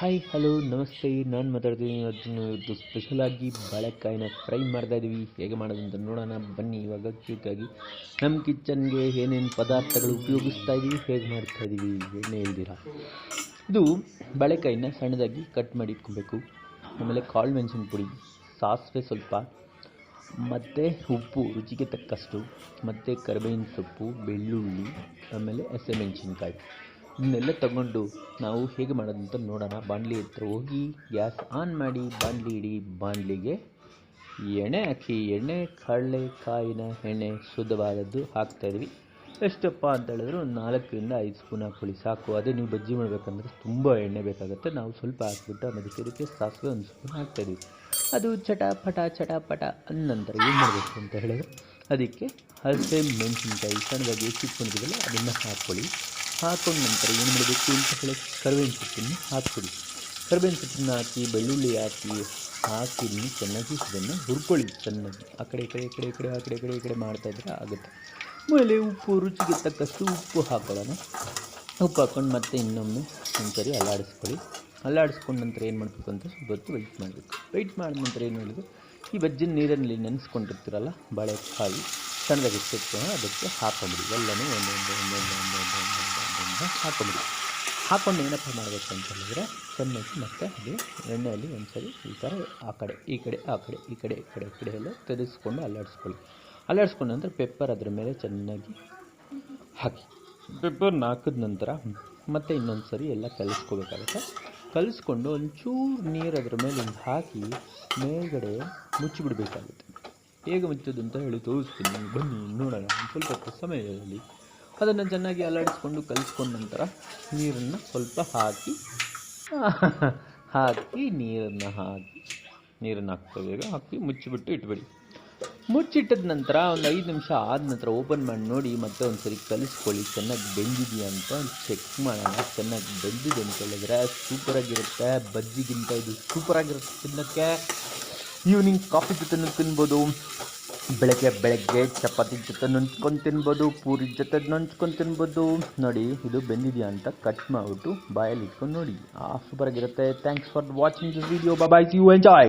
Hi hello ನಮಸ್ತೆ. ನಾನು ಮಾತಾಡ್ತೀನಿ. ಇವತ್ತು ಸ್ಪೆಷಲಾಗಿ ಬಾಳೆಕಾಯಿನ ಫ್ರೈ ಮಾಡ್ತಾ ಇದ್ದೀವಿ. ಹೇಗೆ ಮಾಡೋದು ಅಂತ ನೋಡೋಣ ಬನ್ನಿ. ಇವಾಗ ಕ್ವಿಕ್ಕಾಗಿ ನಮ್ಮ ಕಿಚನ್ಗೆ ಏನೇನು ಪದಾರ್ಥಗಳು ಉಪಯೋಗಿಸ್ತಾ ಇದ್ದೀವಿ, ಹೇಗೆ ಮಾಡ್ತಾ ಇದ್ದೀವಿ ಎಣ್ಣೆ ಇಲ್ದಿರ. ಇದು ಬಾಳೆಕಾಯಿನ ಸಣ್ಣದಾಗಿ ಕಟ್ ಮಾಡಿ ಇಟ್ಕೊಬೇಕು. ಆಮೇಲೆ ಕಾಳು ಮೆಣಸಿನ ಪುಡಿ, ಸಾಸಿವೆ ಸ್ವಲ್ಪ, ಮತ್ತು ಉಪ್ಪು ರುಚಿಗೆ ತಕ್ಕಷ್ಟು, ಮತ್ತು ಕರಿಬೇವಿನ ಸೊಪ್ಪು, ಬೆಳ್ಳುಳ್ಳಿ, ಆಮೇಲೆ ಹಸಿಮೆಣಸಿನ್ಕಾಯಿ ಇದನ್ನೆಲ್ಲ ತಗೊಂಡು ನಾವು ಹೇಗೆ ಮಾಡೋದಂತ ನೋಡೋಣ. ಬಾಣಲಿ ಹತ್ರ ಹೋಗಿ ಗ್ಯಾಸ್ ಆನ್ ಮಾಡಿ ಬಾಣಲಿ ಇಡಿ. ಬಾಣಲಿಗೆ ಎಣ್ಣೆ ಹಾಕಿ, ಎಣ್ಣೆ ಕಡಲೆಕಾಯಿನ ಎಣ್ಣೆ ಶುದ್ಧವಾದದ್ದು ಹಾಕ್ತಾಯಿದ್ವಿ. ಎಷ್ಟಪ್ಪ ಅಂತ ಹೇಳಿದ್ರೆ ಒಂದು 4-5 ಸ್ಪೂನ್ ಹಾಕ್ಕೊಳ್ಳಿ ಸಾಕು. ಅದೇ ನೀವು ಬಜ್ಜಿ ಮಾಡಬೇಕಂದ್ರೆ ತುಂಬ ಎಣ್ಣೆ ಬೇಕಾಗುತ್ತೆ. ನಾವು ಸ್ವಲ್ಪ ಹಾಕ್ಬಿಟ್ಟು ಅದಕ್ಕೆ ಸಾಸಿವೆ 1 ಸ್ಪೂನ್ ಹಾಕ್ತಾಯಿದ್ವಿ. ಅದು ಚಟಪಟ ನಂತರ ಏನು ಮಾಡಬೇಕು ಅಂತ ಹೇಳಿದ್ರೆ ಅದಕ್ಕೆ ಹಸಿ ಮೆಣಸಿನ್ಕಾಯಿ ಸಣ್ಣದಾಗಿ ಹೆಚ್ಚಿಟ್ಕೊಂಡಿದ್ದೀವಲ್ಲ ಅದನ್ನು ಹಾಕ್ಕೊಳ್ಳಿ. ಹಾಕೊಂಡ ನಂತರ ಏನು ಮಾಡಬೇಕು ಅಂತ ಹೇಳಿ ಕರಿಬೇವಿನ ಸೊಪ್ಪನ್ನು ಹಾಕ್ಬಿಡಿ. ಕರಿಬೇವಿನ ಸೊಪ್ಪನ್ನು ಹಾಕಿ, ಬೆಳ್ಳುಳ್ಳಿ ಹಾಕಿ ಚೆನ್ನಾಗಿ ಇದನ್ನು ಹುರ್ಕೊಳ್ಳಿ ಚೆನ್ನಾಗಿ. ಆ ಕಡೆ ಮಾಡ್ತಾಯಿದ್ರೆ ಆಗುತ್ತೆ. ಆಮೇಲೆ ಉಪ್ಪು ರುಚಿಗೆ ತಕ್ಕಷ್ಟು ಉಪ್ಪು ಹಾಕೊಳ್ಳೋಣ. ಉಪ್ಪು ಹಾಕ್ಕೊಂಡು ಮತ್ತೆ ಇನ್ನೊಮ್ಮೆ ಒಂದ್ಸರಿ ಅಲ್ಲಾಡಿಸ್ಕೊಂಡ ನಂತರ ಏನು ಮಾಡಬೇಕು ಅಂತ ಸ್ವಲ್ಪ ಹೊತ್ತು ವೆಯ್ಟ್ ಮಾಡಿದ ನಂತರ ಏನು ಹೇಳಿದ್ರು, ಈ ಬಜ್ಜಿನ ನೀರಲ್ಲಿ ನೆನೆಸ್ಕೊಂಡಿರ್ತೀರಲ್ಲ ಬಾಳೆಕಾಯಿ ಸಣ್ಣದಾಗಿ ಎತ್ತಿಟ್ಕೊಂಡು ಅದಕ್ಕೆ ಹಾಕೊಂಬಿಡಿ. ಎಲ್ಲನೂ ಒಂದೊಂದು ಹಾಕೊಂಬಿಡಿ. ಹಾಕ್ಕೊಂಡು ಏನಪ್ಪ ಮಾಡಬೇಕು ಅಂತ ಹೇಳಿದ್ರೆ ಚೆನ್ನಾಗಿ ಮತ್ತೆ ಅದು ಎಣ್ಣೆಯಲ್ಲಿ ಒಂದ್ಸರಿ ಈ ಥರ ಈ ಕಡೆ ಎಲ್ಲ ತೆಗೆಸ್ಕೊಂಡು ಅಲ್ಲಾಡಿಸ್ಕೊಂಡ ನಂತರ ಪೆಪ್ಪರ್ ಅದ್ರ ಮೇಲೆ ಚೆನ್ನಾಗಿ ಹಾಕಿ. ಪೆಪ್ಪರ್ನ ಹಾಕಿದ ನಂತರ ಮತ್ತೆ ಇನ್ನೊಂದು ಸರಿ ಎಲ್ಲ ಕಲಿಸ್ಕೊಂಡು ಒಂಚೂರು ನೀರು ಅದ್ರ ಮೇಲೆ ಹಾಕಿ ಮೇಲ್ಗಡೆ ಮುಚ್ಚಿಬಿಡಬೇಕಾಗುತ್ತೆ. ಹೇಗೆ ಮುಚ್ಚೋದು ಅಂತ ಹೇಳಿ ತೋರಿಸ್ತೀನಿ, ಬನ್ನಿ ನೋಡೋಣ. ಸ್ವಲ್ಪ ಸಮಯದಲ್ಲಿ ಅದನ್ನು ಚೆನ್ನಾಗಿ ಅಲ್ಲಾಡಿಸ್ಕೊಂಡು ಕಲಿಸ್ಕೊಂಡ ನಂತರ ನೀರನ್ನು ಸ್ವಲ್ಪ ಹಾಕಿ ನೀರನ್ನು ಹಾಕಿ ಮುಚ್ಚಿಬಿಟ್ಟು ಇಟ್ಬಿಡಿ. ಮುಚ್ಚಿಟ್ಟಿದ ನಂತರ ಒಂದು 5 ನಿಮಿಷ ಆದ ನಂತರ ಓಪನ್ ಮಾಡಿ ನೋಡಿ. ಮತ್ತೆ ಒಂದು ಸರಿ ಕಲಿಸ್ಕೊಳ್ಳಿ. ಚೆನ್ನಾಗಿ ಬೆಂದಿದೆಯಾ ಅಂತ ಚೆಕ್ ಮಾಡೋಣ. ಚೆನ್ನಾಗಿ ಬೆಂದಿದೆ ಅಂತ ಹೇಳಿದ್ರೆ ಸೂಪರಾಗಿರುತ್ತೆ. ಬಜ್ಜಿಗಿಂತ ಇದು ಸೂಪರಾಗಿರುತ್ತೆ ತಿನ್ನೋಕ್ಕೆ. ಈವ್ನಿಂಗ್ ಕಾಫಿ ಜೊತೆ ತಿನ್ಬೋದು, ಬೆಳಗ್ಗೆ ಚಪಾತಿ ಜೊತೆ ನಂಚ್ಕೊಂಡು ತಿನ್ಬೋದು, ಪೂರಿ ಜೊತೆ ನಂಚ್ಕೊಂಡು ತಿನ್ಬೋದು. ನೋಡಿ ಇದು ಬೆಂದಿದೆಯಾ ಅಂತ ಕಟ್ ಮಾಡಿಬಿಟ್ಟು ಬಾಯಲ್ಲಿ ಇಟ್ಕೊಂಡು ನೋಡಿ. ಸೂಪರಾಗಿರುತ್ತೆ. Thanks for watching this video. Bye, see you, enjoy.